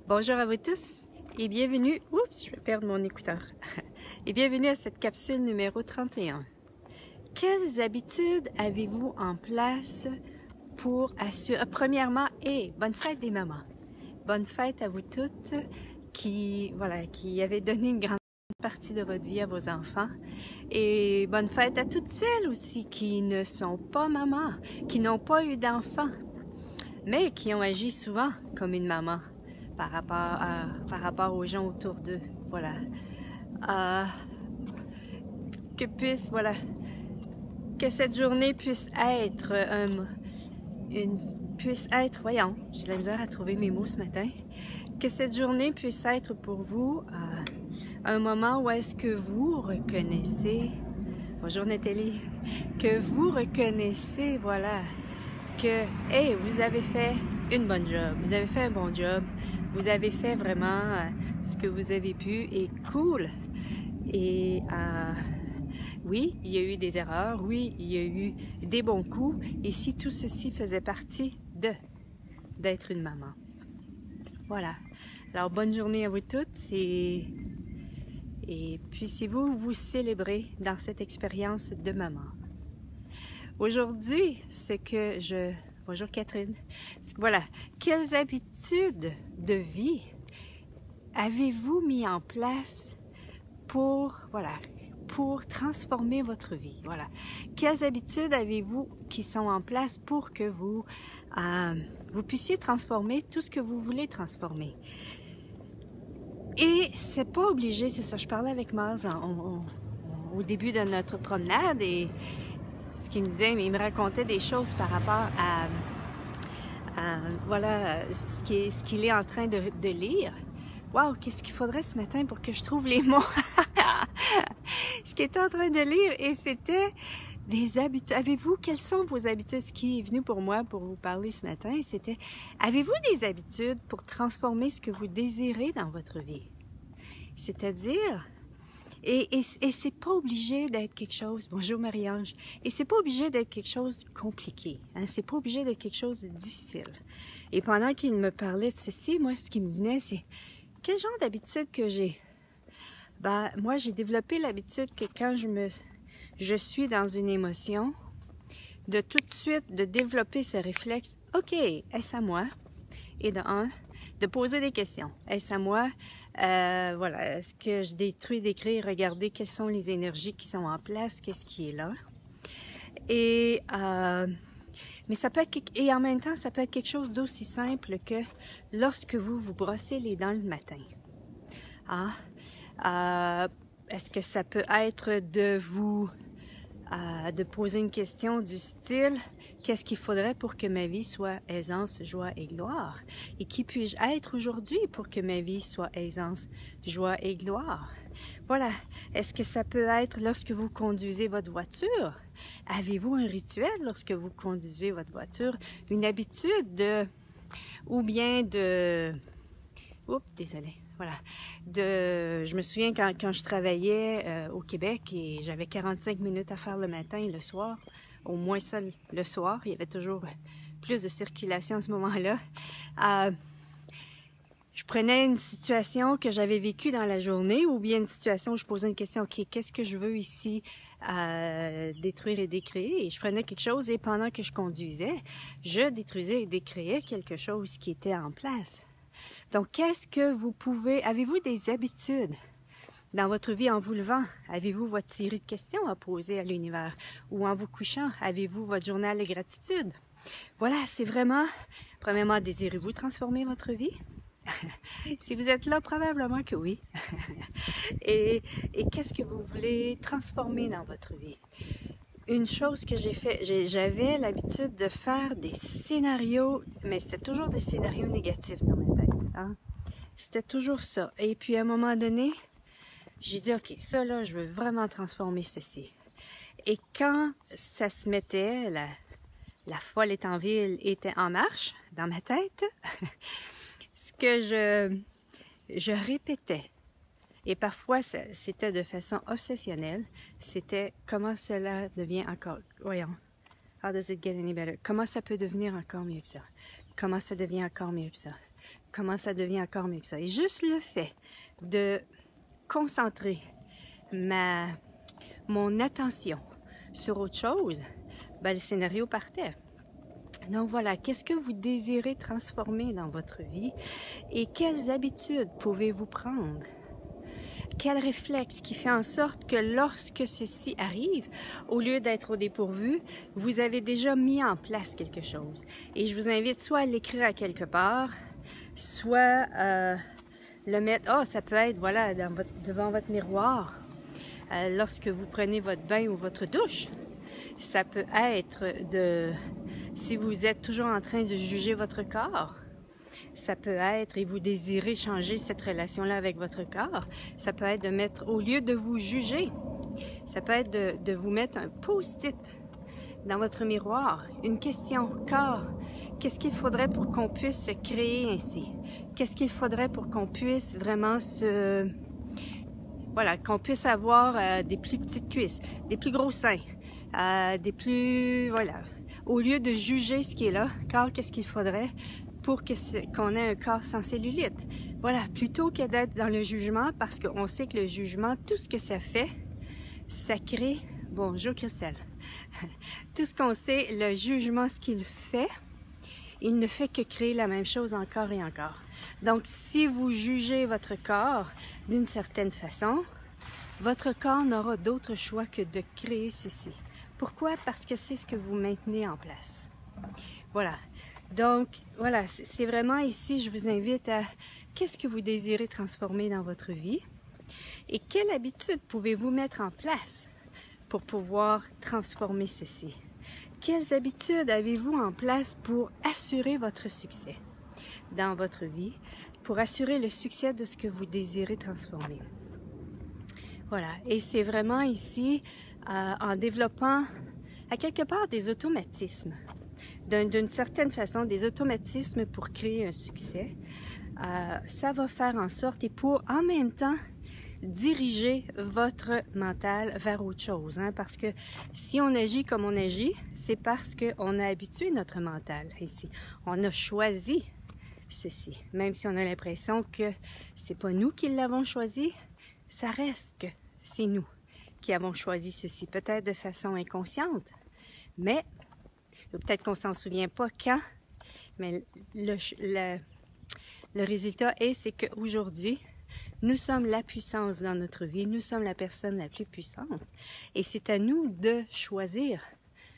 Bonjour à vous tous et bienvenue, oups, je vais perdre mon écouteur, et bienvenue à cette capsule numéro 31. Quelles habitudes avez-vous en place pour assurer, premièrement, bonne fête des mamans, bonne fête à vous toutes qui avez donné une grande partie de votre vie à vos enfants, et bonne fête à toutes celles aussi qui ne sont pas mamans, qui n'ont pas eu d'enfants, mais qui ont agi souvent comme une maman par rapport aux gens autour d'eux. Voilà. Que cette journée puisse être, voyons, j'ai de la misère à trouver mes mots ce matin, que cette journée puisse être pour vous un moment où est-ce que vous reconnaissez, bonjour Nathalie, que vous reconnaissez, voilà, que, hey, vous avez fait une bonne job, vous avez fait un bon job, vous avez fait vraiment ce que vous avez pu et cool. Et oui, il y a eu des erreurs, oui, il y a eu des bons coups, et si tout ceci faisait partie d'être une maman. Voilà. Alors, bonne journée à vous toutes et puissiez-vous vous célébrer dans cette expérience de maman. Aujourd'hui, bonjour Catherine. Voilà. Quelles habitudes de vie avez-vous mis en place pour transformer votre vie? Voilà. Quelles habitudes avez-vous qui sont en place pour que vous puissiez transformer tout ce que vous voulez transformer? Et c'est pas obligé, c'est ça. Je parlais avec Maz au début de notre promenade et ce qu'il me disait, il me racontait des choses par rapport à ce qu'il est en train de lire. Wow, qu'est-ce qu'il faudrait ce matin pour que je trouve les mots? Ce qu'il était en train de lire, et c'était des habitudes. Quelles sont vos habitudes? Ce qui est venu pour moi pour vous parler ce matin, c'était, avez-vous des habitudes pour transformer ce que vous désirez dans votre vie? C'est-à-dire, et c'est pas obligé d'être quelque chose, bonjour Marie-Ange, et c'est pas obligé d'être quelque chose de compliqué, hein? C'est pas obligé d'être quelque chose de difficile. Et pendant qu'il me parlait de ceci, moi, ce qui me venait, c'est, quel genre d'habitude que j'ai? Ben, moi, j'ai développé l'habitude que quand je suis dans une émotion, de tout de suite, de développer ce réflexe, OK, est-ce à moi? Et de poser des questions. Est-ce à moi? Voilà, est-ce que je détruis, d'écrire, regarder quelles sont les énergies qui sont en place, qu'est-ce qui est là? Et mais ça peut être, et en même temps, ça peut être quelque chose d'aussi simple que lorsque vous vous brossez les dents le matin. Est-ce que ça peut être de poser une question du style, qu'est-ce qu'il faudrait pour que ma vie soit aisance, joie et gloire? Et qui puis-je être aujourd'hui pour que ma vie soit aisance, joie et gloire? Voilà. Est-ce que ça peut être lorsque vous conduisez votre voiture? Avez-vous un rituel lorsque vous conduisez votre voiture? Une habitude oups, désolée. Voilà. Je me souviens quand je travaillais au Québec et j'avais 45 minutes à faire le matin et le soir, au moins ça le soir, il y avait toujours plus de circulation à ce moment-là. Je prenais une situation que j'avais vécue dans la journée ou bien une situation où je posais une question, OK, qu'est-ce que je veux ici détruire et décréer? Et je prenais quelque chose et pendant que je conduisais, je détruisais et décréais quelque chose qui était en place. Donc, avez-vous des habitudes dans votre vie en vous levant? Avez-vous votre série de questions à poser à l'univers? Ou en vous couchant, avez-vous votre journal de gratitude? Voilà, c'est vraiment, premièrement, désirez-vous transformer votre vie? Si vous êtes là, probablement que oui. Et qu'est-ce que vous voulez transformer dans votre vie? Une chose que j'ai fait, j'avais l'habitude de faire des scénarios, mais c'était toujours des scénarios négatifs dans ma tête. Hein? C'était toujours ça. Et puis à un moment donné, j'ai dit, OK, ça là, je veux vraiment transformer ceci. Et quand ça se mettait, la folle est en ville était en marche dans ma tête, ce que je répétais, et parfois c'était de façon obsessionnelle, c'était comment cela devient encore, voyons, how does it get any better? Comment ça peut devenir encore mieux que ça? Comment ça devient encore mieux que ça? comment ça devient encore mieux que ça. Et juste le fait de concentrer mon attention sur autre chose, ben, le scénario partait. Donc voilà, qu'est-ce que vous désirez transformer dans votre vie et quelles habitudes pouvez-vous prendre? Quel réflexe qui fait en sorte que lorsque ceci arrive, au lieu d'être au dépourvu, vous avez déjà mis en place quelque chose. Et je vous invite soit à l'écrire à quelque part, soit le mettre, ça peut être voilà, devant votre miroir, lorsque vous prenez votre bain ou votre douche. Ça peut être si vous êtes toujours en train de juger votre corps. Ça peut être, et vous désirez changer cette relation-là avec votre corps, ça peut être de mettre, au lieu de vous juger, ça peut être de vous mettre un post-it dans votre miroir, une question, corps, qu'est-ce qu'il faudrait pour qu'on puisse se créer ainsi? Qu'est-ce qu'il faudrait pour qu'on puisse vraiment voilà, qu'on puisse avoir des plus petites cuisses, des plus gros seins, voilà. Au lieu de juger ce qui est là, corps, qu'est-ce qu'il faudrait pour qu'on ait un corps sans cellulite? Voilà, plutôt que d'être dans le jugement, parce qu'on sait que le jugement, tout ce que ça fait, ça crée... Bonjour Christelle. Tout ce qu'on sait, le jugement, ce qu'il fait, il ne fait que créer la même chose encore et encore. Donc, si vous jugez votre corps d'une certaine façon, votre corps n'aura d'autre choix que de créer ceci. Pourquoi? Parce que c'est ce que vous maintenez en place. Voilà. Donc, voilà, c'est vraiment ici, je vous invite à qu'est-ce que vous désirez transformer dans votre vie et quelle habitude pouvez-vous mettre en place pour pouvoir transformer ceci. Quelles habitudes avez-vous en place pour assurer votre succès dans votre vie, pour assurer le succès de ce que vous désirez transformer? Voilà, et c'est vraiment ici, en développant à quelque part des automatismes, d'une certaine façon, des automatismes pour créer un succès. Ça va faire en sorte, et pour en même temps, diriger votre mental vers autre chose. Hein? Parce que si on agit comme on agit, c'est parce qu'on a habitué notre mental ici. On a choisi ceci. Même si on a l'impression que c'est pas nous qui l'avons choisi, ça reste que c'est nous qui avons choisi ceci. Peut-être de façon inconsciente, mais peut-être qu'on s'en souvient pas quand, mais le résultat c'est qu'aujourd'hui, nous sommes la puissance dans notre vie, nous sommes la personne la plus puissante. Et c'est à nous de choisir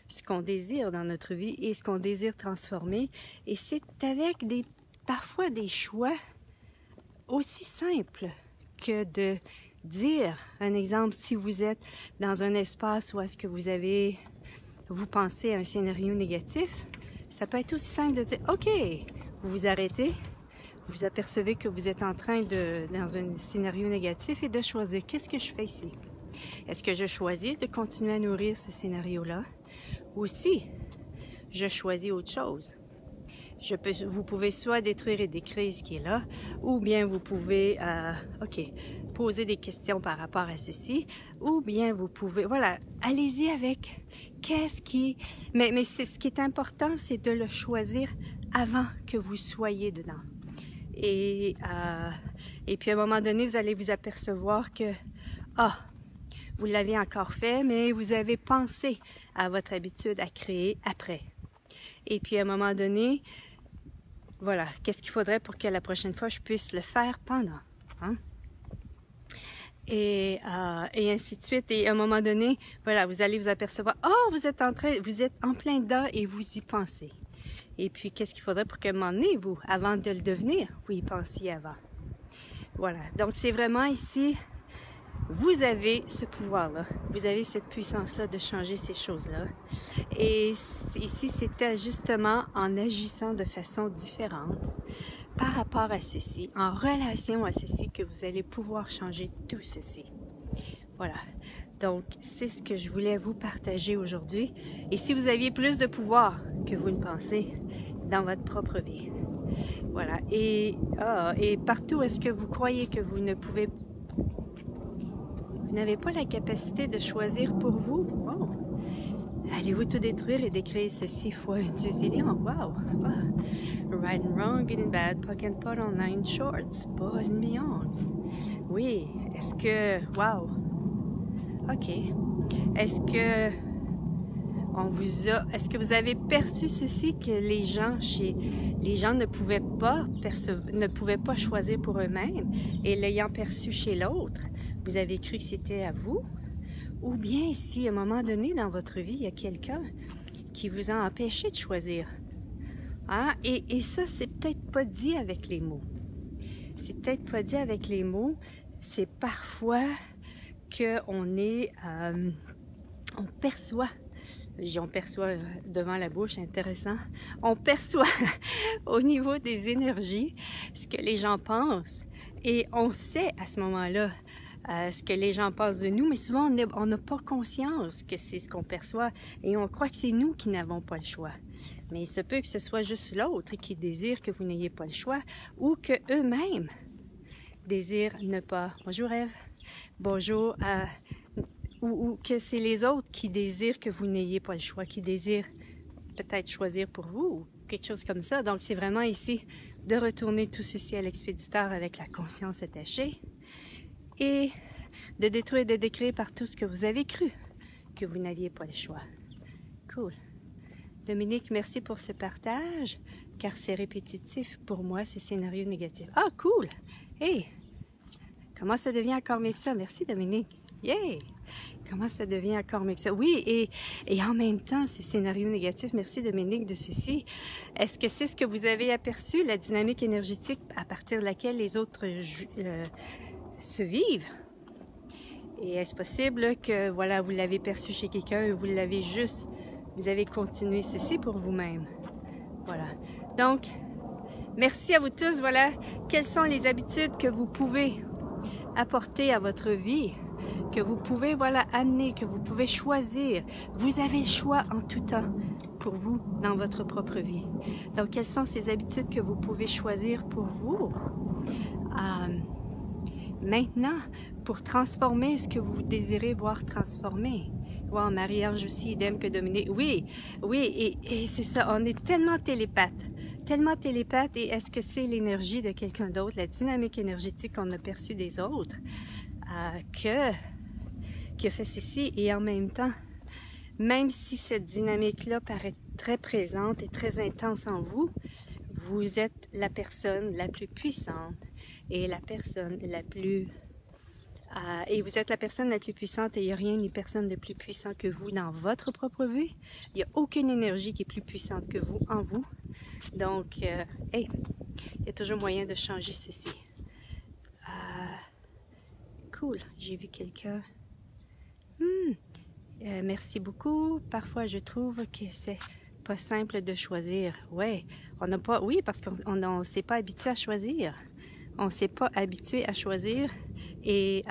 ce qu'on désire dans notre vie et ce qu'on désire transformer. Et c'est avec parfois des choix aussi simples que de dire, un exemple, si vous êtes dans un espace où est-ce que vous pensez à un scénario négatif, ça peut être aussi simple de dire, OK, vous vous arrêtez, vous apercevez que vous êtes dans un scénario négatif et de choisir, qu'est-ce que je fais ici? Est-ce que je choisis de continuer à nourrir ce scénario-là? Ou si je choisis autre chose? Vous pouvez soit détruire et décrire ce qui est là, ou bien vous pouvez, poser des questions par rapport à ceci, ou bien vous pouvez, voilà, allez-y avec mais ce qui est important, c'est de le choisir avant que vous soyez dedans. Et puis à un moment donné, vous allez vous apercevoir que, vous l'avez encore fait, mais vous avez pensé à votre habitude à créer après. Et puis à un moment donné, voilà, qu'est-ce qu'il faudrait pour que la prochaine fois, je puisse le faire pendant. Hein? Et ainsi de suite. Et à un moment donné, voilà, vous allez vous apercevoir, vous êtes en plein dedans et vous y pensez. Et puis, qu'est-ce qu'il faudrait pour qu'à un moment donné, vous, avant de le devenir, vous y pensiez avant. Voilà. Donc, c'est vraiment ici, vous avez ce pouvoir-là. Vous avez cette puissance-là de changer ces choses-là. Et ici, c'était justement en agissant de façon différente par rapport à ceci, en relation à ceci, que vous allez pouvoir changer tout ceci. Voilà. Donc, c'est ce que je voulais vous partager aujourd'hui. Et si vous aviez plus de pouvoir que vous ne pensez dans votre propre vie. Voilà. Et partout est-ce que vous croyez que vous n'avez pas la capacité de choisir pour vous? Allez-vous tout détruire et décréer ceci fois une zillion? Wow! Ah. Right and wrong, good and bad, pock and pot on 9 shorts, boys and beyonds. Oui, est-ce que... Wow! OK. Est-ce que vous avez perçu ceci, que les gens ne pouvaient pas choisir pour eux-mêmes, et l'ayant perçu chez l'autre, vous avez cru que c'était à vous? Ou bien si à un moment donné dans votre vie, il y a quelqu'un qui vous a empêché de choisir. Hein? Et ça, c'est peut-être pas dit avec les mots. C'est peut-être pas dit avec les mots. C'est parfois qu'on est... on perçoit devant la bouche, intéressant. On perçoit au niveau des énergies ce que les gens pensent. Et on sait à ce moment-là ce que les gens pensent de nous, mais souvent on n'a pas conscience que c'est ce qu'on perçoit et on croit que c'est nous qui n'avons pas le choix. Mais il se peut que ce soit juste l'autre qui désire que vous n'ayez pas le choix ou que eux-mêmes désirent ne pas. Bonjour Ève. Bonjour. Ou que c'est les autres qui désirent que vous n'ayez pas le choix, qui désirent peut-être choisir pour vous ou quelque chose comme ça. Donc c'est vraiment ici de retourner tout ceci à l'expéditeur avec la conscience attachée et de détruire et de décréer par tout ce que vous avez cru que vous n'aviez pas le choix. Cool. Dominique, merci pour ce partage, car c'est répétitif pour moi, ce scénario négatif. Ah, cool! Hey! Comment ça devient encore mieux que ça? Merci Dominique. Yay! Comment ça devient encore mieux que ça? Oui, et en même temps, ces scénarios négatifs, merci Dominique de ceci. Est-ce que c'est ce que vous avez aperçu, la dynamique énergétique à partir de laquelle les autres se vivent? Et est-ce possible que, voilà, vous l'avez perçu chez quelqu'un et vous avez continué ceci pour vous-même? Voilà. Donc, merci à vous tous. Voilà, quelles sont les habitudes que vous pouvez apporter à votre vie, que vous pouvez, voilà, amener, que vous pouvez choisir. Vous avez le choix en tout temps pour vous dans votre propre vie. Donc, quelles sont ces habitudes que vous pouvez choisir pour vous? Maintenant, pour transformer ce que vous désirez voir transformer. Wow, Marie-Ange aussi, idem que Dominique. Oui, et c'est ça, on est tellement télépathe, et est-ce que c'est l'énergie de quelqu'un d'autre, la dynamique énergétique qu'on a perçue des autres, qui a fait ceci, et en même temps, même si cette dynamique-là paraît très présente et très intense en vous, vous êtes la personne la plus puissante et la personne la plus... et vous êtes la personne la plus puissante et il n'y a rien ni personne de plus puissant que vous dans votre propre vie. Il n'y a aucune énergie qui est plus puissante que vous en vous. Donc, hey, il y a toujours moyen de changer ceci. Cool, j'ai vu quelqu'un. Merci beaucoup. Parfois, je trouve que c'est pas simple de choisir. Ouais, on n'a pas... Oui, parce qu'on ne s'est pas habitué à choisir. On ne s'est pas habitué à choisir et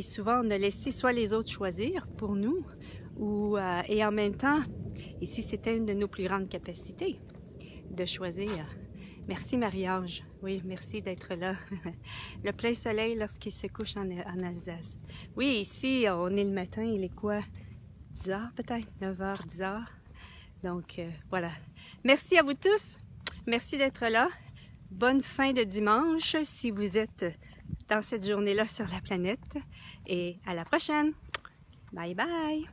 souvent on a laissé soit les autres choisir pour nous et en même temps, ici c'était une de nos plus grandes capacités de choisir. Merci Marie-Ange, oui, merci d'être là. Le plein soleil lorsqu'il se couche en Alsace. Oui, ici on est le matin, il est quoi? 10h peut-être? 9h, 10h. Donc voilà. Merci à vous tous, merci d'être là. Bonne fin de dimanche si vous êtes dans cette journée-là sur la planète et à la prochaine. Bye bye!